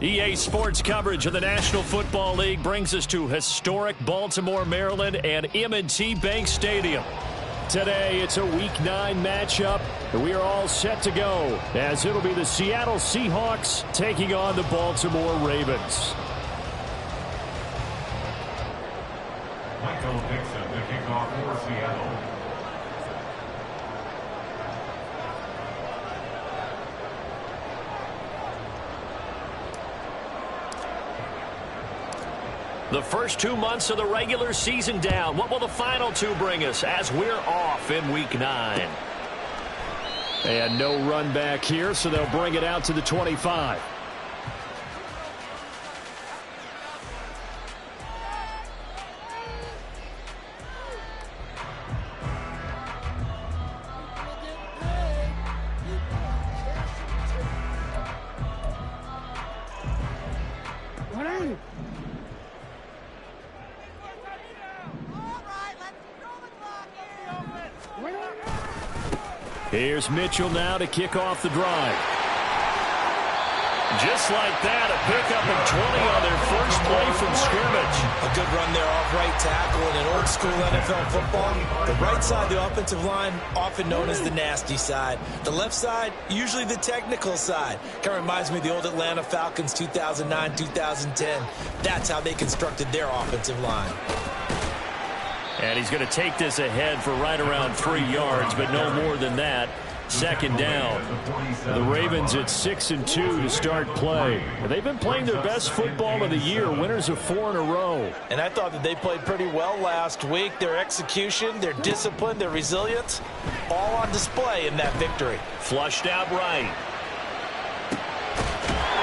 EA Sports coverage of the National Football League brings us to historic Baltimore, Maryland and M&T Bank Stadium. Today, it's a Week 9 matchup, and we are all set to go, as it'll be the Seattle Seahawks taking on the Baltimore Ravens. Michael Dixon, the kickoff for Seattle. The first 2 months of the regular season down. What will the final 2 bring us as we're off in Week 9? And no run back here, so they'll bring it out to the 25. Here's Mitchell now to kick off the drive. Just like that, a pickup of 20 on their first play from scrimmage. A good run there off right tackle in an old-school NFL football. The right side, the offensive line, often known as the nasty side. The left side, usually the technical side. Kind of reminds me of the old Atlanta Falcons 2009-2010. That's how they constructed their offensive line. And he's going to take this ahead for right around 3 yards, but no more than that. Second down. The Ravens at 6-2 to start play. They've been playing their best football of the year, winners of 4 in a row. And I thought that they played pretty well last week. Their execution, their discipline, their resilience, all on display in that victory. Flushed out right.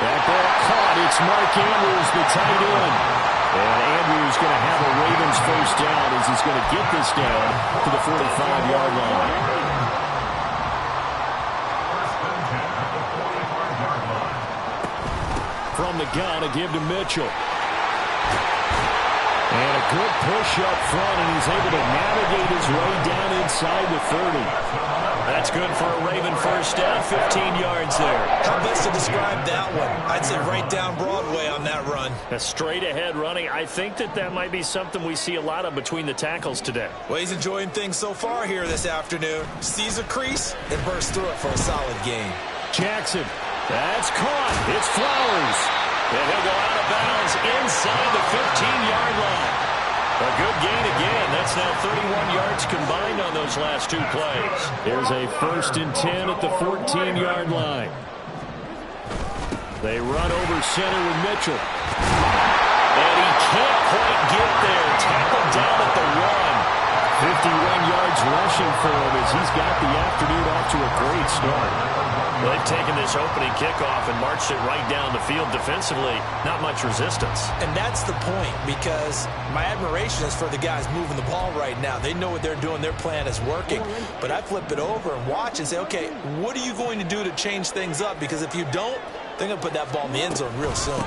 That ball caught. It's Mark Andrews, the tight end. And Andrews going to have a Ravens first down as he's going to get this down to the 45-yard line. From the gun, a give to Mitchell. And a good push up front, and he's able to navigate his way down inside the 30. That's good for a Raven first down, 15 yards there. How best to describe that one? I'd say right down Broadway on that run. A straight ahead running. I think that might be something we see a lot of between the tackles today. Well, he's enjoying things so far here this afternoon. Sees a crease and bursts through it for a solid gain. Jackson. That's caught. It's Flowers. And he'll go out of bounds inside the 15-yard line. A good gain again. That's now 31 yards combined on those last 2 plays. Here's a 1st and 10 at the 14-yard line. They run over center with Mitchell. And he can't quite get there. Tackled down at the 1. 51 yards rushing for him as he's got the afternoon off to a great start. Well, they've taken this opening kickoff and marched it right down the field defensively. Not much resistance. And that's the point, because my admiration is for the guys moving the ball right now. They know what they're doing. Their plan is working. But I flip it over and watch and say, okay, what are you going to do to change things up? Because if you don't, They're going to put that ball in the end zone real soon.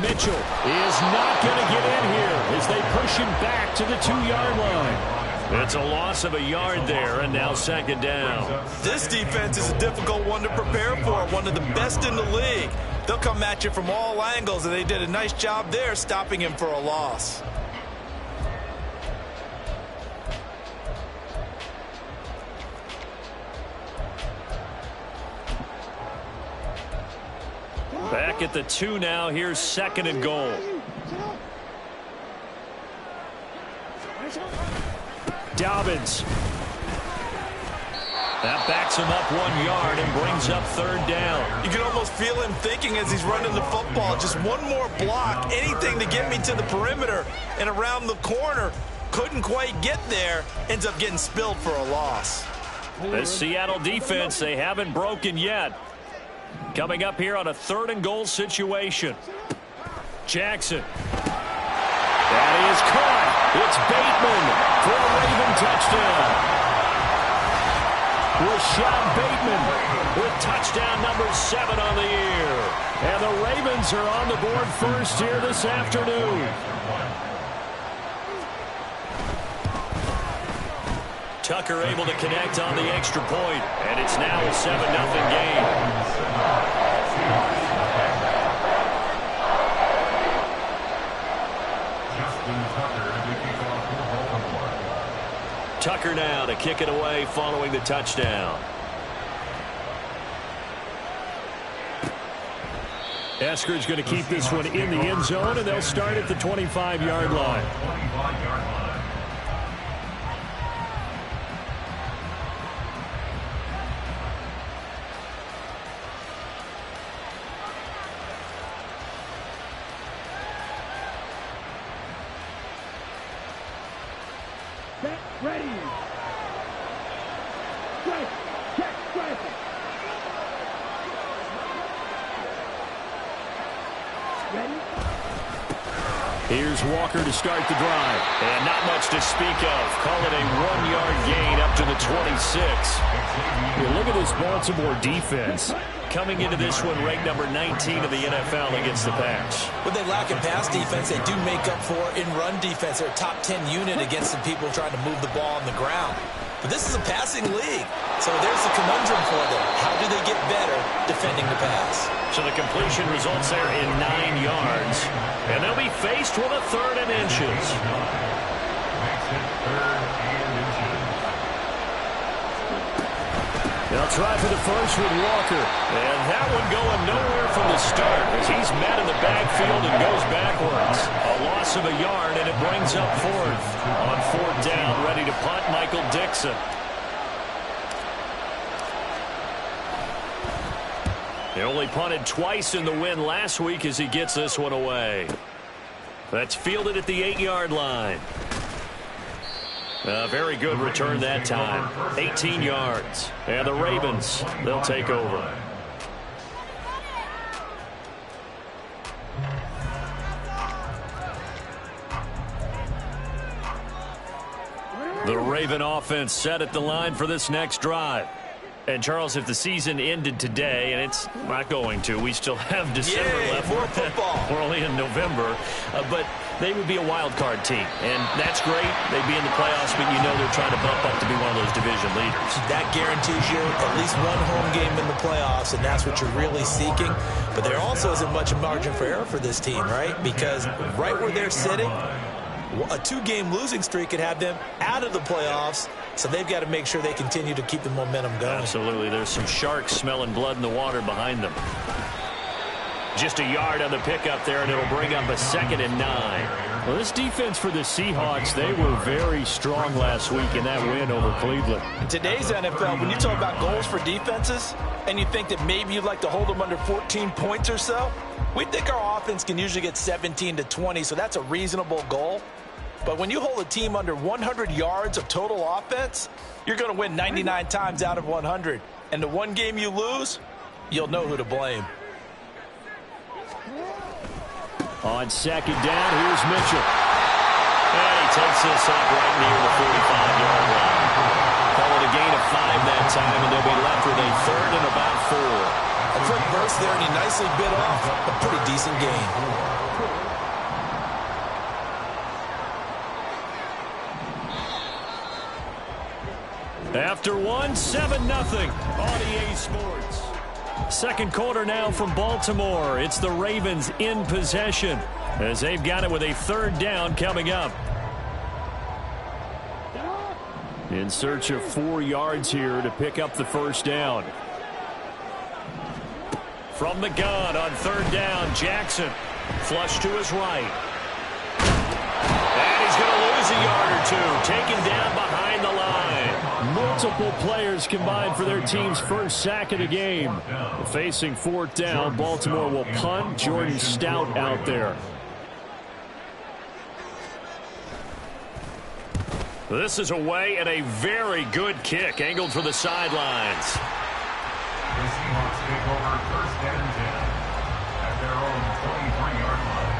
Mitchell is not going to get in here as they push him back to the 2-yard line. It's a loss of a yard there, and now second down. This defense is a difficult one to prepare for, one of the best in the league. They'll come at you from all angles, and they did a nice job there stopping him for a loss. Back at the 2 now. Here's second and goal. Dobbins. That backs him up 1 yard and brings up third down. You can almost feel him thinking as he's running the football. Just one more block, anything to get me to the perimeter and around the corner. Couldn't quite get there. Ends up getting spilled for a loss. The Seattle defense, they haven't broken yet. Coming up here on a third and goal situation. Jackson. That is caught. It's Bateman for a Raven touchdown. Rashad Bateman with touchdown number 7 on the year. And the Ravens are on the board first here this afternoon. Tucker able to connect on the extra point, and it's now a 7-0 game. Tucker now to kick it away following the touchdown. Esker's going to keep this one in the end zone, and they'll start at the 25-yard line. Ready. Strike. Check. Strike. Ready. Here's Walker to start the drive. And not much to speak of. Call it a 1-yard gain up to the 26. Yeah, look at this Baltimore defense. Coming into this one ranked number 19 of the NFL against the pass. When they lack in pass defense, they do make up for in run defense. They're a top 10 unit against the people trying to move the ball on the ground. But this is a passing league. So there's the conundrum for them. How do they get better defending the pass? So the completion results there in 9 yards. And they'll be faced with a 3rd and inches. They'll try for the first with Walker. And that one going nowhere from the start as he's met in the backfield and goes backwards. A loss of a yard, and it brings up 4th. On 4th down, ready to punt, Michael Dixon. He only punted twice in the win last week as he gets this one away. That's fielded at the 8-yard line. A very good return that time. 18 yards. And the Ravens, they'll take over. The Raven offense set at the line for this next drive. And, Charles, if the season ended today, and it's not going to, we still have December left. More football. We're only in November. But they would be a wild card team. And that's great. They'd be in the playoffs, but you know they're trying to bump up to be one of those division leaders. That guarantees you at least one home game in the playoffs, and that's what you're really seeking. But there also isn't much margin for error for this team, right? Because right where they're sitting, a 2-game losing streak could have them out of the playoffs, so they've got to make sure they continue to keep the momentum going. Absolutely. There's some sharks smelling blood in the water behind them. Just a yard on the pickup there, and it'll bring up a 2nd and 9. Well, this defense for the Seahawks, they were very strong last week in that win over Cleveland. In today's NFL, when you talk about goals for defenses, and you think that maybe you'd like to hold them under 14 points or so, we think our offense can usually get 17 to 20, so that's a reasonable goal. But when you hold a team under 100 yards of total offense, you're going to win 99 times out of 100. And the one game you lose, you'll know who to blame. On 2nd down, here's Mitchell. And he takes this up right near the 45-yard line. Call it a gain of 5 that time, and they'll be left with a 3rd and about 4. A quick burst there, and he nicely bit off a pretty decent gain. After one, 7-0 on EA Sports. Second quarter now from Baltimore. It's the Ravens in possession as they've got it with a third down coming up. In search of 4 yards here to pick up the first down. From the gun on third down, Jackson. Flush to his right. And he's going to lose a yard or two. Taken down behind the line. Multiple players combined for their team's first sack of the game. Facing fourth down, Baltimore will punt. Jordan Stout out there. This is away and a very good kick angled for the sidelines. The Seahawks take over first and 10 at their own 23-yard line.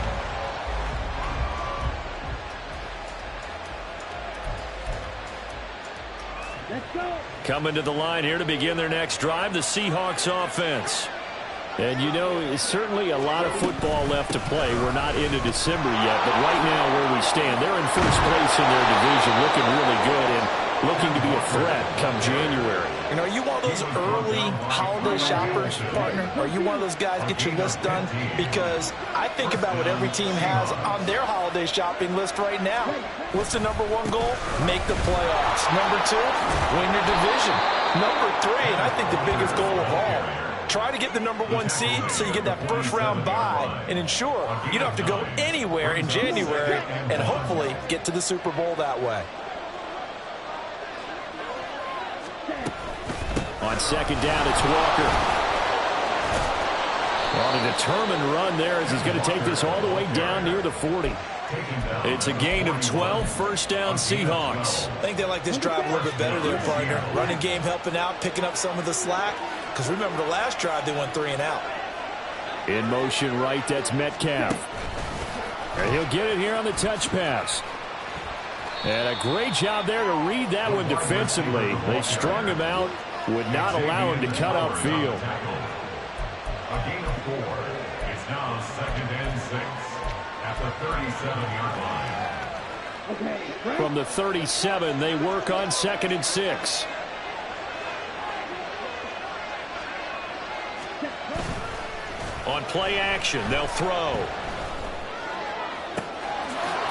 Let's go. Coming to the line here to begin their next drive, the Seahawks offense. And, you know, it's certainly a lot of football left to play. We're not into December yet, but right now where we stand, they're in first place in their division, looking really good and looking to be a threat come January. And are you one of those early holiday shoppers, partner? Are you one of those guys get your list done? Because I think about what every team has on their holiday shopping list right now. What's the number one goal? Make the playoffs. Number two, win your division. Number three, and I think the biggest goal of all, try to get the number one seed so you get that first round bye and ensure you don't have to go anywhere in January and hopefully get to the Super Bowl that way. On second down, it's Walker. On a determined run there as he's going to take this all the way down near the 40. It's a gain of 12, first down Seahawks. I think they like this drive a little bit better there, partner. Running game helping out, picking up some of the slack. Because remember the last drive, they went 3 and out. In motion right, that's Metcalf. And he'll get it here on the touch pass. And a great job there to read that one defensively. They strung him out, would not allow him to cut upfield. A gain of 4. It's now second and 6 at the 37-yard line. From the 37, they work on second and 6. On play action, they'll throw.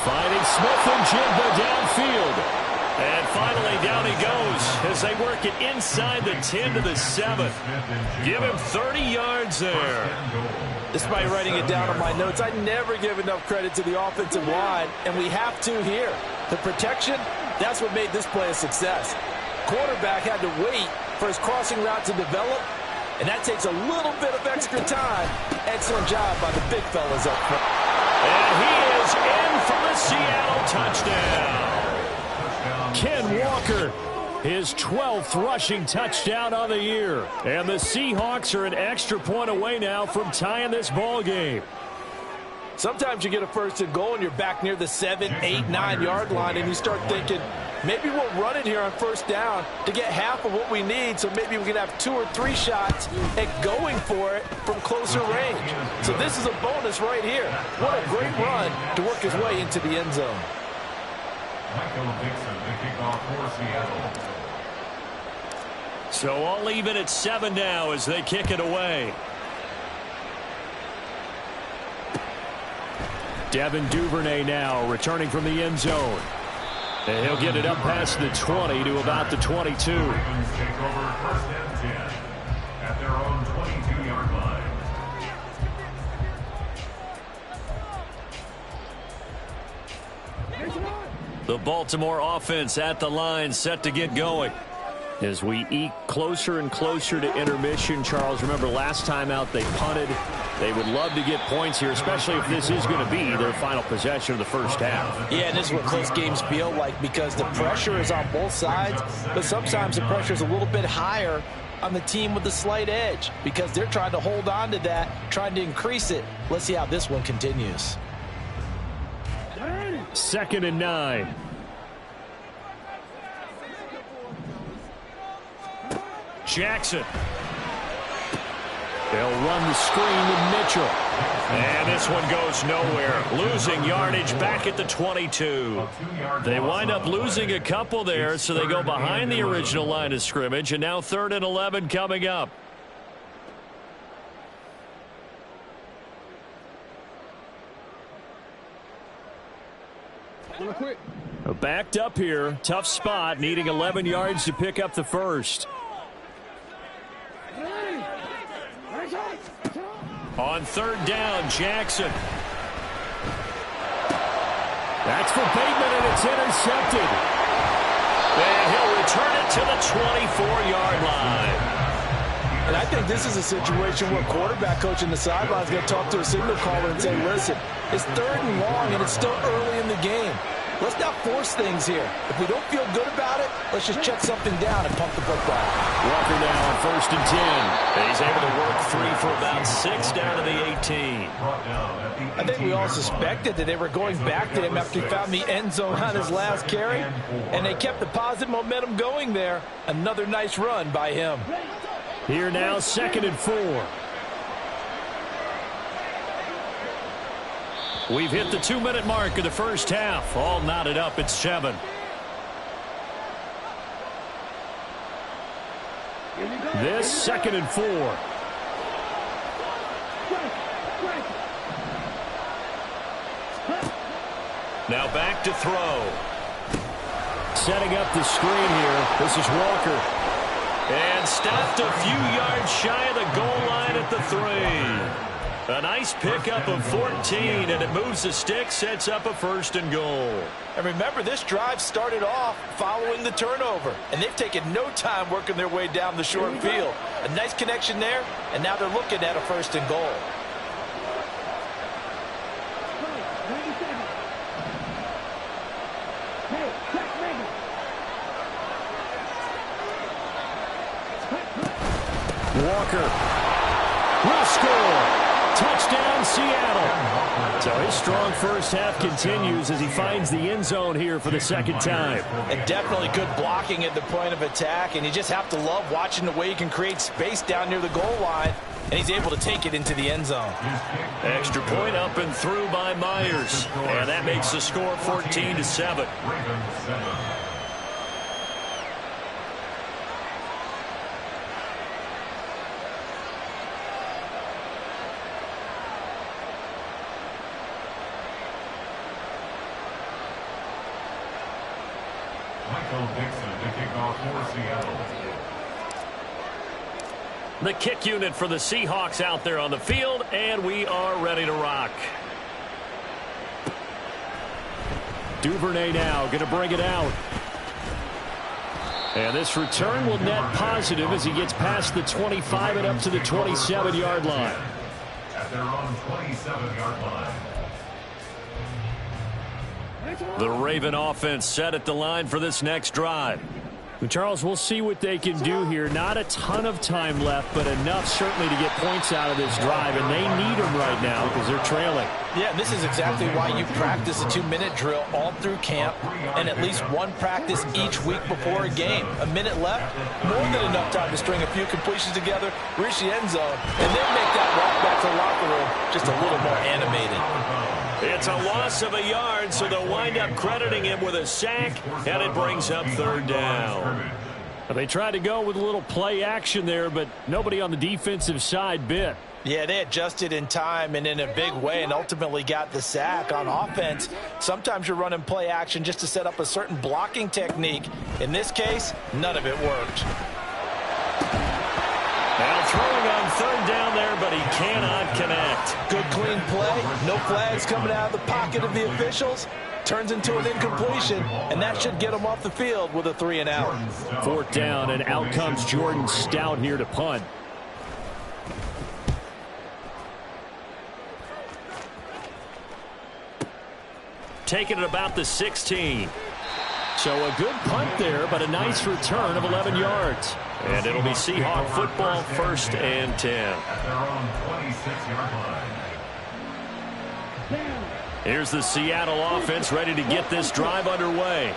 Finding Smith and Jigba downfield. And finally, down he goes as they work it inside the 10 to the 7. Give him 30 yards there. Despite writing it down on my notes, I never give enough credit to the offensive line, and we have to here. The protection, that's what made this play a success. Quarterback had to wait for his crossing route to develop, and that takes a little bit of extra time. Excellent job by the big fellas up front. And he is in for the Seattle touchdown. Ken Walker, his 12th rushing touchdown on the year. And the Seahawks are an extra point away now from tying this ball game. Sometimes you get a first and goal and you're back near the 7, 8, 9 yard line and you start thinking, maybe we'll run it here on first down to get half of what we need, so maybe we can have 2 or 3 shots at going for it from closer range. So this is a bonus right here. What a great run to work his way into the end zone. Michael Dixon, the kickoff for Seattle. So I'll leave it at 7 now as they kick it away. Devin Duvernay now returning from the end zone. And he'll get it up past the 20 to about the 22. Ravens take over first and 10 at their own 22-yard line. The Baltimore offense at the line, set to get going. As we eke closer and closer to intermission, Charles, remember last time out they punted. They would love to get points here, especially if this is going to be their final possession of the first half. Yeah, and this is what close games feel like because the pressure is on both sides, but sometimes the pressure is a little bit higher on the team with the slight edge because they're trying to hold on to that, trying to increase it. Let's see how this one continues. 2nd and 9. Jackson. They'll run the screen with Mitchell. And this one goes nowhere. Losing yardage back at the 22. They wind up losing a couple there, so they go behind the original line of scrimmage, and now 3rd and 11 coming up. Backed up here. Tough spot, needing 11 yards to pick up the first. On 3rd down, Jackson. That's for Bateman, and it's intercepted. And he'll return it to the 24-yard line. And I think this is a situation where quarterback coach in the sideline is going to talk to a signal caller and say, listen, it's 3rd and long, and it's still early in the game. Let's not force things here. If we don't feel good about it, let's just check something down and pump the football. Walker now on 1st and 10. And he's able to work 3 for about 6 down to the 18. I think we all suspected that they were going back to him after he found the end zone on his last carry, and they kept the positive momentum going there. Another nice run by him. Here now, 2nd and 4. We've hit the 2-minute mark of the first half. All knotted up at 7. This 2nd and 4. Now back to throw. Setting up the screen here. This is Walker. And stopped a few yards shy of the goal line at the 3. A nice pickup of 14, and it moves the stick, sets up a 1st and goal. And remember, this drive started off following the turnover, and they've taken no time working their way down the short field. A nice connection there, and now they're looking at a 1st and goal. Walker will score. Touchdown, Seattle. So his strong first half continues as he finds the end zone here for the 2nd time. And definitely good blocking at the point of attack, and you just have to love watching the way he can create space down near the goal line, and he's able to take it into the end zone. Extra point up and through by Myers, and that makes the score 14-7. The kick unit for the Seahawks out there on the field, and we are ready to rock. Duvernay now going to bring it out. And this return will net positive as he gets past the 25 and up to the 27-yard line. At their own 27-yard line. The Raven offense set at the line for this next drive. Charles, we'll see what they can do here. Not a ton of time left, but enough certainly to get points out of this drive, and they need them right now because they're trailing. Yeah, and this is exactly why you practice a 2-minute drill all through camp and at least one practice each week before a game. A minute left, more than enough time to string a few completions together, reach the end zone, and then make that walk back to the locker room just a little more animated. It's a loss of a yard, so they'll wind up crediting him with a sack, and it brings up 3rd down. They tried to go with a little play action there, but nobody on the defensive side bit. Yeah, they adjusted in time and in a big way and ultimately got the sack. On offense, sometimes you're running play action just to set up a certain blocking technique. In this case, none of it worked. Now throwing on 3rd down there, but he cannot connect. Good clean play. No flags coming out of the pocket of the officials. Turns into an incompletion, and that should get him off the field with a 3 and out. 4th down, and out comes Jordan Stout here to punt. Taking it about the 16. So a good punt there, but a nice return of 11 yards. And it'll be Seahawk football, 1st and 10. At their own 26-yard line. Here's the Seattle offense ready to get this drive underway.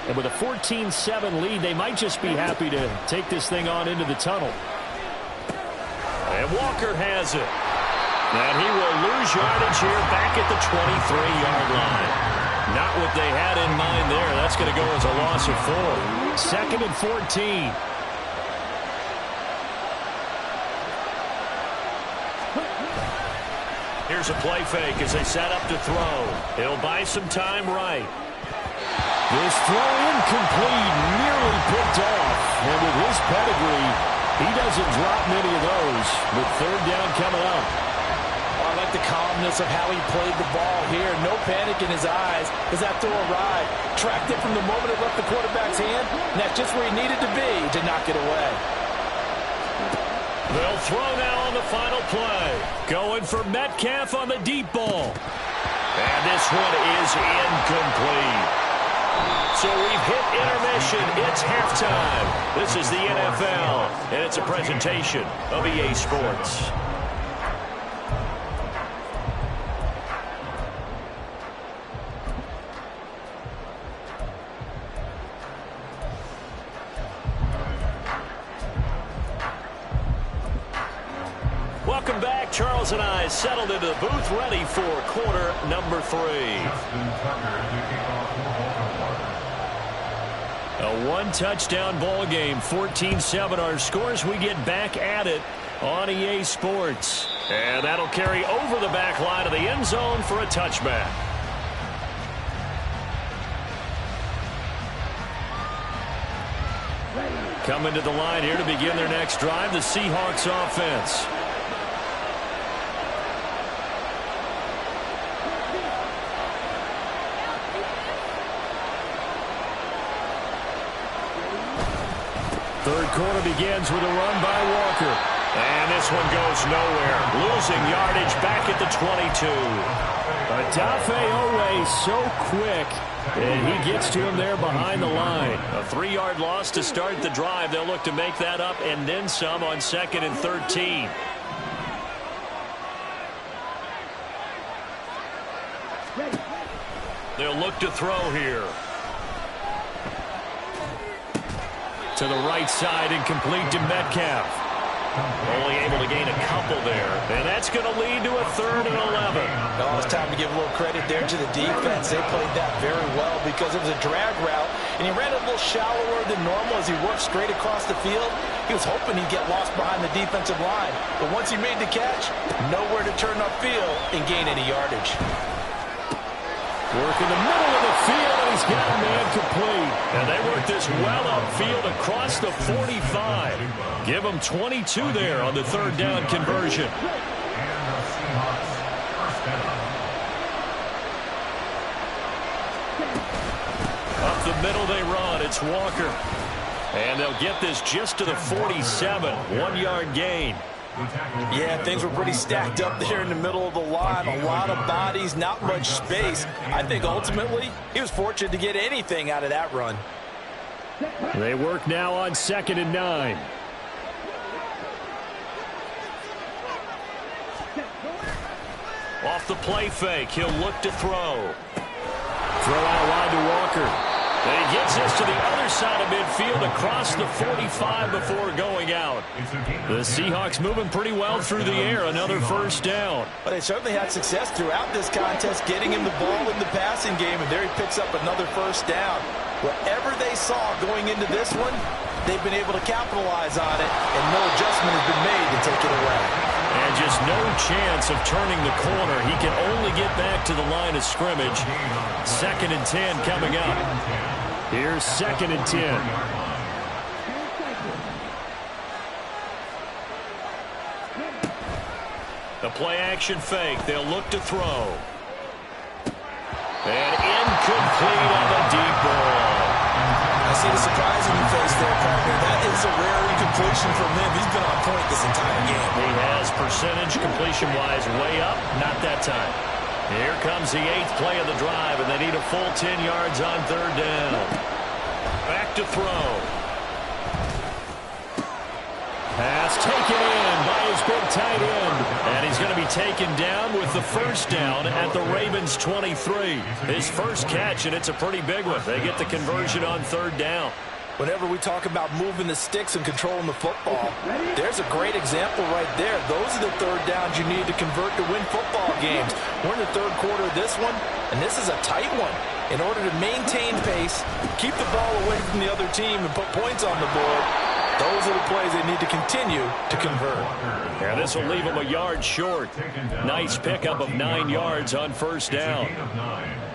And with a 14-7 lead, they might just be happy to take this thing on into the tunnel. And Walker has it. And he will lose yardage here back at the 23-yard line. Not what they had in mind there. That's going to go as a loss of 4. Second and 14. Here's a play fake as they set up to throw. He'll buy some time right. This throw incomplete, nearly picked off. And with his pedigree, he doesn't drop many of those. With third down coming up. I like the calmness of how he played the ball here. No panic in his eyes as that throw arrived. Tracked it from the moment it left the quarterback's hand, and that's just where he needed to be to knock it away. They'll throw now on the final play. Going for Metcalf on the deep ball. And this one is incomplete. So we've hit intermission. It's halftime. This is the NFL, and it's a presentation of EA Sports. Welcome back. Charles and I settled into the booth ready for quarter number 3. A one-touchdown ball game, 14-7 our scores. We get back at it on EA Sports. And that'll carry over the back line of the end zone for a touchback. Coming to the line here to begin their next drive, the Seahawks offense. Third quarter begins with a run by Walker. And this one goes nowhere. Losing yardage back at the 22. Odafe Owe so quick. And he gets to him there behind the line. A 3-yard loss to start the drive. They'll look to make that up and then some on 2nd and 13. They'll look to throw here. To the right side and complete to Metcalf. Only able to gain a couple there. And that's going to lead to a 3rd and 11. Oh, it's time to give a little credit there to the defense. They played that very well because it was a drag route, and he ran it a little shallower than normal as he worked straight across the field. He was hoping he'd get lost behind the defensive line. But once he made the catch, nowhere to turn upfield and gain any yardage. Work in the middle of the field, and he's got a man complete. And they work this well upfield across the 45. Give him 22 there on the 3rd down conversion. Up the middle they run. It's Walker. And they'll get this just to the 47. 1-yard gain. Yeah, things were pretty stacked up there in the middle of the line. A lot of bodies, not much space. I think ultimately he was fortunate to get anything out of that run. They work now on 2nd and 9. Off the play fake, he'll look to throw. Throw out wide to Walker. And he gets this to the other side of midfield across the 45 before going out. The Seahawks moving pretty well through the air. Another 1st down. But they certainly had success throughout this contest getting him the ball in the passing game, and there he picks up another 1st down. Whatever they saw going into this one, they've been able to capitalize on it, and no adjustment has been made to take it away. And just no chance of turning the corner. He can only get back to the line of scrimmage. 2nd and 10 coming up. Here's 2nd and 10. The play action fake. They'll look to throw. And incomplete on the deep ball. I see the surprise in your face there, partner. That is a rare incompletion from him. He's been on point this entire game. He has percentage completion-wise way up. Not that time. Here comes the 8th play of the drive, and they need a full 10 yards on 3rd down. Back to throw. Pass taken in by his big tight end. And he's going to be taken down with the 1st down at the Ravens' 23. His first catch, and it's a pretty big one. They get the conversion on 3rd down. Whenever we talk about moving the sticks and controlling the football, there's a great example right there. Those are the third downs you need to convert to win football games. We're in the third quarter of this one, and this is a tight one. In order to maintain pace, keep the ball away from the other team, and put points on the board, those are the plays they need to continue to convert. Yeah, this will leave them a yard short. Nice pickup of 9 yards on first down.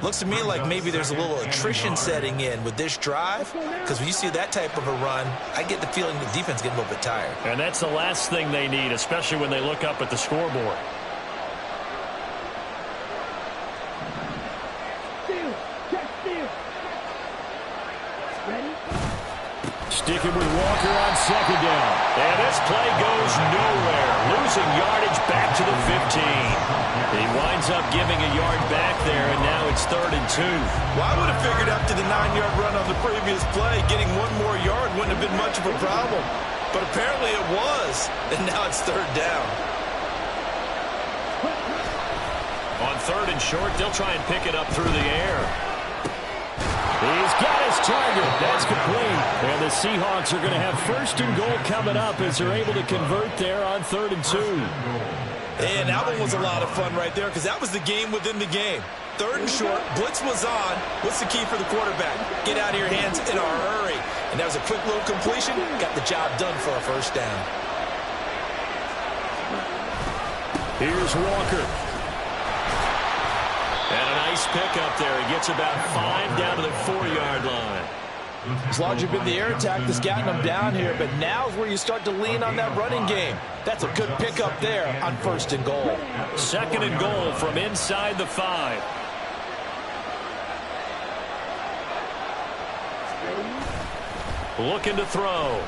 Looks to me like maybe there's a little attrition setting in with this drive, because when you see that type of a run, I get the feeling the defense getting a little bit tired. And that's the last thing they need, especially when they look up at the scoreboard. Sticking with Walker on second down. And this play goes nowhere. Losing yardage back to the 15. He winds up giving a yard back there, and now it's 3rd and 2. Well, I would have figured after the 9-yard run on the previous play, getting one more yard wouldn't have been much of a problem. But apparently it was, and now it's 3rd down. On 3rd and short, they'll try and pick it up through the air. He's got his target. That's complete. And the Seahawks are going to have 1st and goal coming up as they're able to convert there on 3rd and 2. And that one was a lot of fun right there, because that was the game within the game. 3rd and short, blitz was on. What's the key for the quarterback? Get out of your hands in a hurry. And that was a quick little completion. Got the job done for a 1st down. Here's Walker. And a nice pickup there. He gets about 5 down to the 4-yard line. As long as you've been the air attack that's gotten them down here, but now is where you start to lean on that running game. That's a good pickup there on 1st and goal. 2nd and goal from inside the 5. Looking to throw.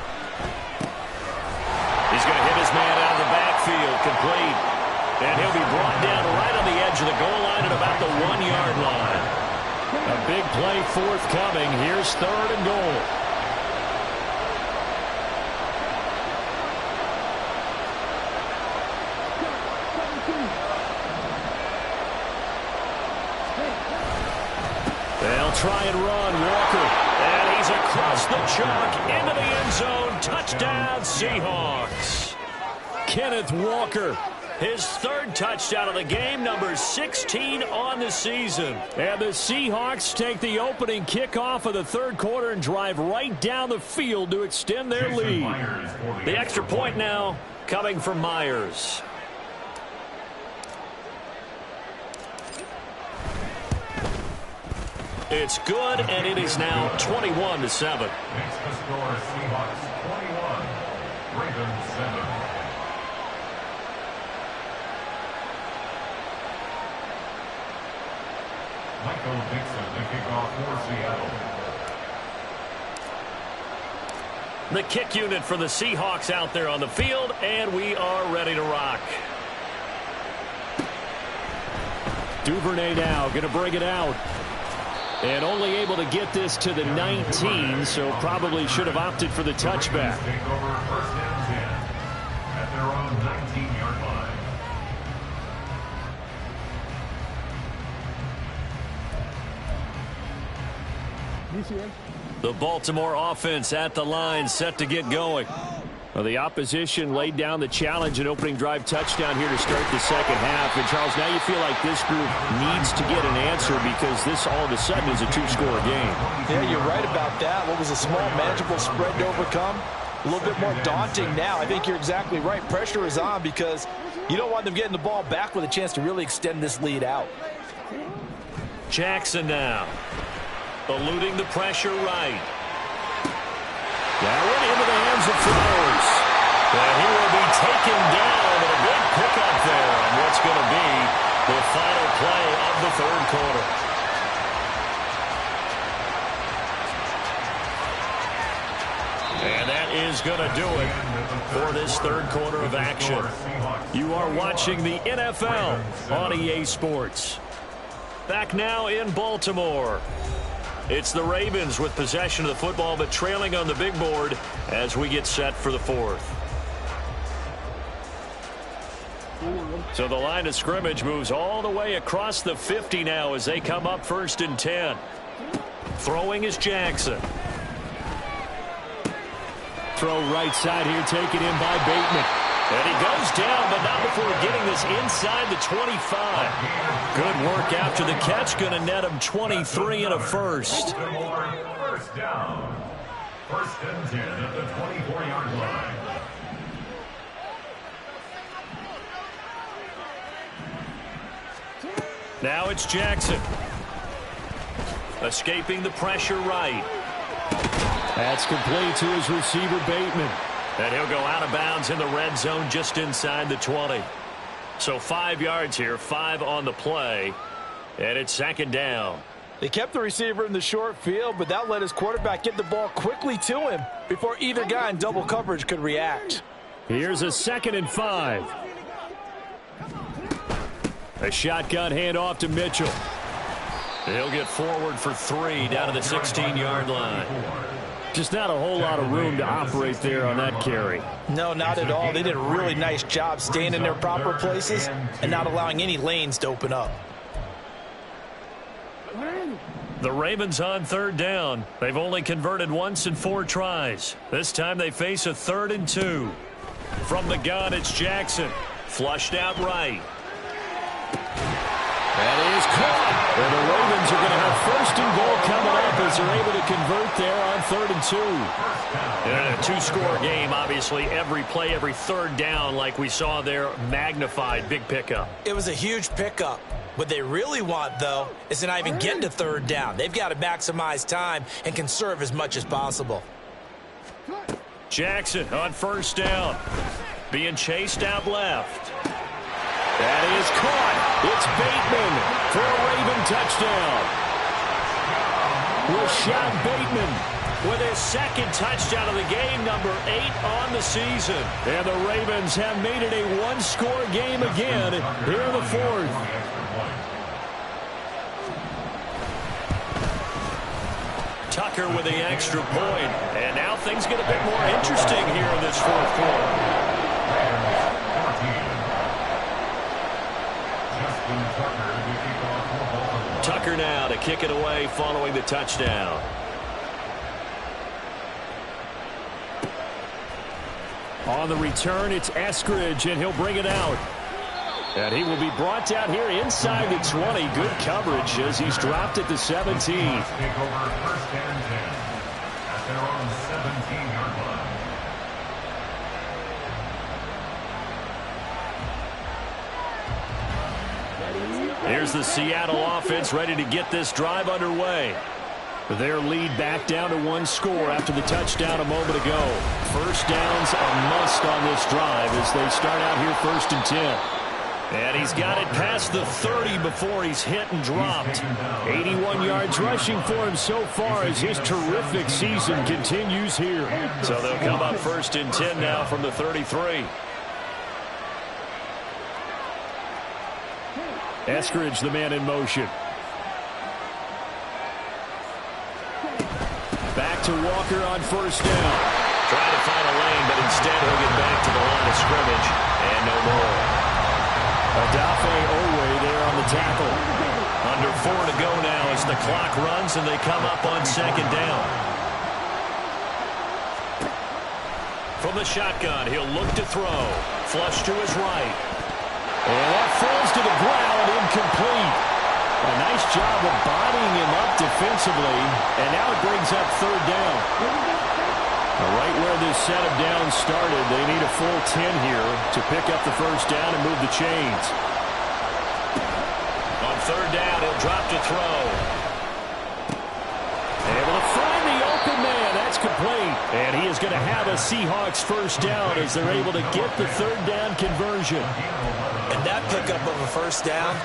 He's going to hit his man out of the backfield. Complete. And he'll be brought down right on the edge of the goal line at about the 1-yard line. A big play forthcoming. Here's 3rd and goal. They'll try and run. Walker. And he's across the chalk into the end zone. Touchdown, Seahawks. Kenneth Walker. His 3rd touchdown of the game, number 16 on the season. And the Seahawks take the opening kickoff of the 3rd quarter and drive right down the field to extend their lead. The extra point now coming from Myers. It's good, and it is now 21-7. Makes the score Seahawks 21, Ravens 7. Michael Dixon, the kickoff for Seattle. The kick unit for the Seahawks out there on the field, and we are ready to rock. Duvernay now going to bring it out. And only able to get this to the 19, so probably should have opted for the touchback. Take over 1st and 10 at their own 19-yard line. The Baltimore offense at the line, set to get going. Well, the opposition laid down the challenge, an opening drive touchdown here to start the 2nd half. And, Charles, now you feel like this group needs to get an answer because this all of a sudden is a 2-score game. Yeah, you're right about that. What was a small, manageable spread to overcome? A little bit more daunting now. I think you're exactly right. Pressure is on because you don't want them getting the ball back with a chance to really extend this lead out. Jackson now. Eluding the pressure right. That went into the hands of Flowers. And he will be taken down, and a good pickup there on what's going to be the final play of the 3rd quarter. And that is going to do it for this 3rd quarter of action. You are watching the NFL on EA Sports. Back now in Baltimore. It's the Ravens with possession of the football, but trailing on the big board as we get set for the 4th. So the line of scrimmage moves all the way across the 50 now as they come up 1st and 10. Throwing is Jackson. Throw right side here, taken in by Bateman. And he goes down, but not before getting this inside the 25. Good work after the catch. Going to net him 23 and a first. First down. First and 10 at the 24-yard line. Now it's Jackson. Escaping the pressure right. That's complete to his receiver, Bateman. And he'll go out of bounds in the red zone just inside the 20. So 5 yards here, 5 on the play. And it's second down. They kept the receiver in the short field, but that let his quarterback get the ball quickly to him before either guy in double coverage could react. Here's a 2nd and 5. A shotgun handoff to Mitchell. He'll get forward for 3 down to the 16-yard line. Just not a whole lot of room to operate there on that carry. No, not at all. They did a really nice job staying in their proper places and not allowing any lanes to open up. The Ravens on 3rd down. They've only converted once in 4 tries. This time they face a 3rd and 2. From the gun, it's Jackson. Flushed out right. That is caught. And the Ravens are going to have 1st and goal coming up as they're able to convert there on 3rd and 2. In a 2-score game, obviously, every play, every 3rd down, like we saw there, magnified. Big pickup. It was a huge pickup. What they really want, though, is to not even get to 3rd down. They've got to maximize time and conserve as much as possible. Jackson on 1st down. Being chased out left. That is caught. It's Bateman for a Raven touchdown. Rashad Bateman with his 2nd touchdown of the game, number 8 on the season. And the Ravens have made it a 1-score game again here in the 4th. Tucker with the extra point. And now things get a bit more interesting here in this 4th quarter. Tucker now to kick it away following the touchdown. On the return, it's Eskridge, and he'll bring it out. And he will be brought down here inside the 20. Good coverage as he's dropped at the 17. Take over 1st and 10 at their own 17-yard line. Here's the Seattle offense ready to get this drive underway. Their lead back down to 1 score after the touchdown a moment ago. 1st down's a must on this drive as they start out here 1st and 10. And he's got it past the 30 before he's hit and dropped. 81 yards rushing for him so far as his terrific season continues here. So they'll come up 1st and 10 now from the 33. Eskridge, the man in motion. Back to Walker on 1st down. Trying to find a lane, but instead he'll get back to the line of scrimmage. And no more. Adafe Owe there on the tackle. Under 4 to go now as the clock runs and they come up on 2nd down. From the shotgun, he'll look to throw. Flush to his right. And that falls to the ground, incomplete. A nice job of bodying him up defensively, and now it brings up 3rd down. Right where this set of downs started, they need a full 10 here to pick up the 1st down and move the chains. On 3rd down, he'll drop to throw. Able to find the open man. That's complete. And he is going to have a Seahawks 1st down as they're able to get the 3rd down conversion. And that pickup of a 1st down,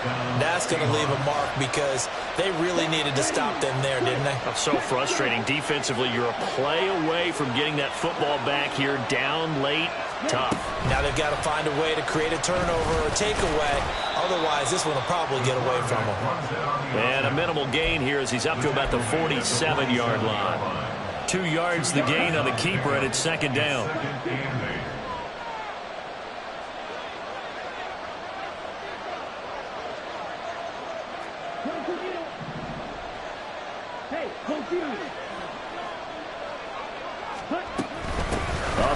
that's going to leave a mark because they really needed to stop them there, didn't they? So frustrating. Defensively, you're a play away from getting that football back here down late. Tough. Now they've got to find a way to create a turnover or takeaway. Otherwise, this one will probably get away from them. And a minimal gain here as he's up to about the 47-yard line. 2 yards the gain on the keeper, and it's 2nd down.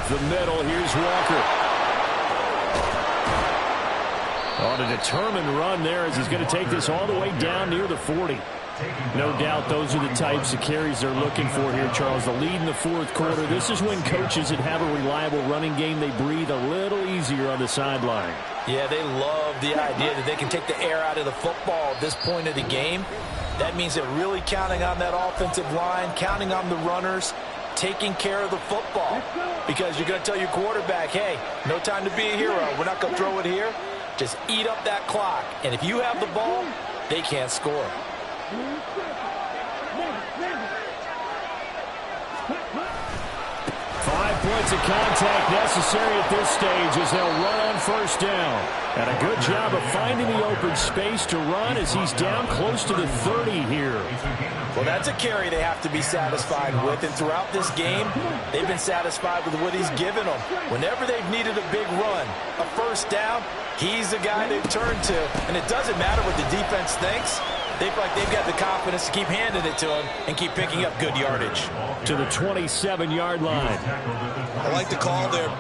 the middle. Here's Walker. On a determined run there as he's going to take this all the way down near the 40. No doubt those are the types of carries they're looking for here, Charles. The lead in the fourth quarter. This is when coaches that have a reliable running game, they breathe a little easier on the sideline. Yeah, they love the idea that they can take the air out of the football at this point of the game. That means they're really counting on that offensive line, counting on the runners, taking care of the football. Because you're going to tell your quarterback, hey, no time to be a hero. We're not going to throw it here. Just eat up that clock. And if you have the ball, they can't score. 5 points of contact necessary at this stage as they'll run on first down. And a good job of finding the open space to run as he's down close to the 30 here. Well, that's a carry they have to be satisfied with. And throughout this game, they've been satisfied with what he's given them. Whenever they've needed a big run, a first down, he's the guy they've turned to. And it doesn't matter what the defense thinks. They feel like they've got the confidence to keep handing it to him and keep picking up good yardage. To the 27-yard line. I like the call there.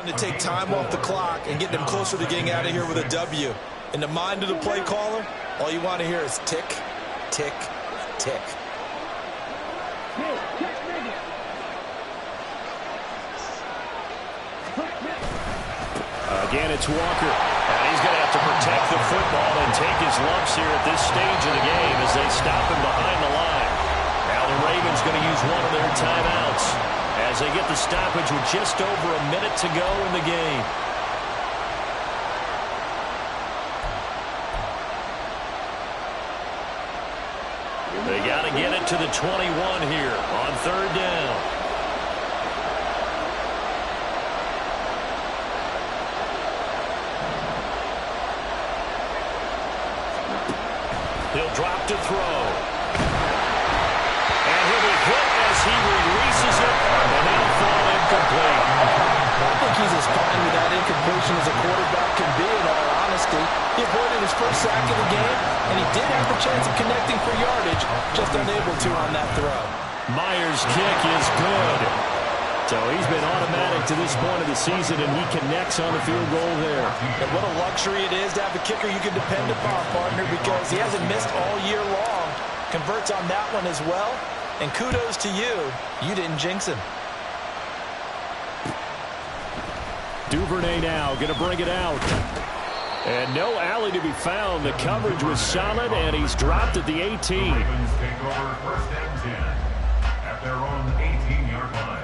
To take time off the clock and get them closer to getting out of here with a W. In the mind of the play caller, all you want to hear is tick, tick, tick. Again, it's Walker. And he's going to have to protect the football and take his lumps here at this stage of the game as they stop him behind the line. Now the Ravens going to use one of their timeouts as they get the stoppage with just over a minute to go in the game. They got to get it to the 21 here on third down. He'll drop to throw. And he'll be hit as he releases it, and that'll fall incomplete. I think he's as fine with that incompletion as a quarterback can be, in all honesty. He avoided his first sack of the game, and he did have the chance of connecting for yardage, just unable to on that throw. Myers' kick is good. So he's been automatic to this point of the season, and he connects on the field goal there. And what a luxury it is to have a kicker you can depend upon, partner, because he hasn't missed all year long. Converts on that one as well. And kudos to you. You didn't jinx him. Duvernay now going to bring it out. And no alley to be found. The coverage was solid, and he's dropped at the 18. Ravens take over first and 10 at their own 18-yard line.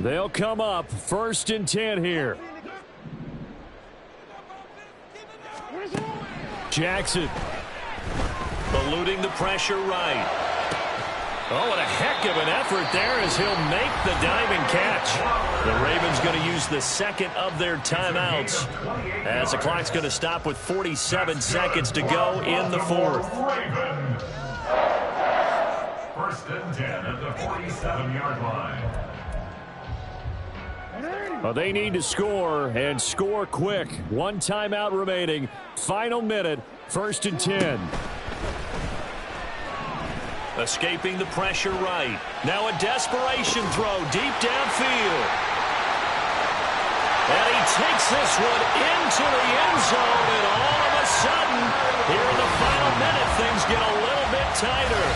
They'll come up first and 10 here. Jackson. Eluding the pressure right. Oh, what a heck of an effort there as he'll make the diving catch. The Ravens going to use the second of their timeouts as the clock's going to stop with 47 seconds to go in the fourth. First and 10 at the 47-yard line. Well, they need to score, and score quick. One timeout remaining. Final minute, first and 10. Escaping the pressure right. Now a desperation throw deep downfield. And he takes this one into the end zone, and all of a sudden, here in the final minute, things get a little bit tighter.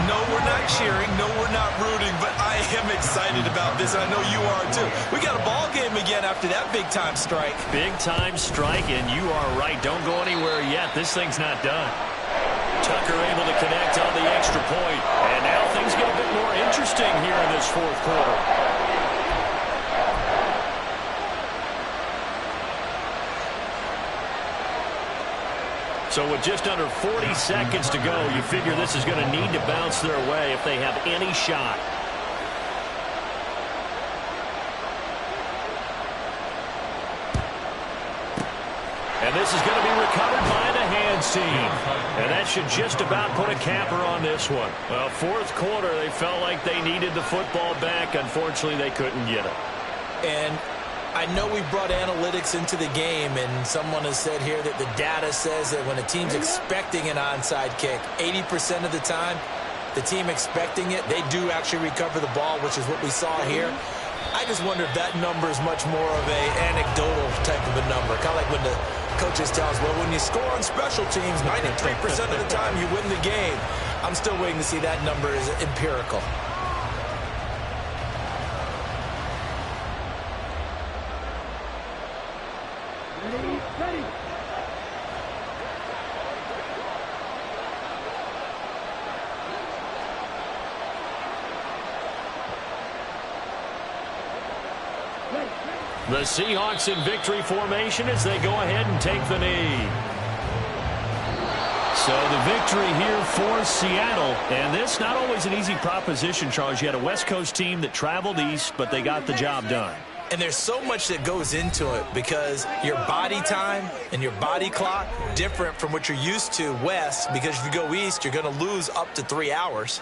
No, we're not cheering. No, we're not rooting, but I am excited about this. I know you are, too. We got a ball game again after that big-time strike. Big-time strike, and you are right. Don't go anywhere yet. This thing's not done. Tucker able to connect on the extra point, and now things get a bit more interesting here in this fourth quarter. So with just under 40 seconds to go, you figure this is going to need to bounce their way if they have any shot. And this is going to be recovered by the hands team. And that should just about put a capper on this one. Well, fourth quarter, they felt like they needed the football back. Unfortunately, they couldn't get it. And I know we brought analytics into the game, and someone has said here that the data says that when a team's expecting an onside kick, 80% of the time, the team expecting it, they do actually recover the ball, which is what we saw here. I just wonder if that number is much more of an anecdotal type of a number. Kind of like when the coaches tell us, well, when you score on special teams, 93% of the time you win the game. I'm still waiting to see that number is empirical. The Seahawks in victory formation as they go ahead and take the knee. So the victory here for Seattle. And this not always an easy proposition, Charles. You had a West Coast team that traveled east, but they got the job done. And there's so much that goes into it because your body time and your body clock different from what you're used to west, because if you go east, you're going to lose up to 3 hours,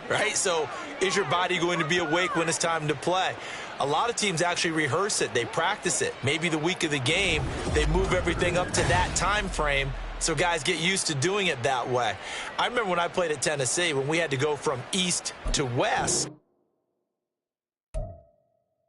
right? So is your body going to be awake when it's time to play? A lot of teams actually rehearse it. They practice it. Maybe the week of the game, they move everything up to that time frame so guys get used to doing it that way. I remember when I played at Tennessee, when we had to go from east to west,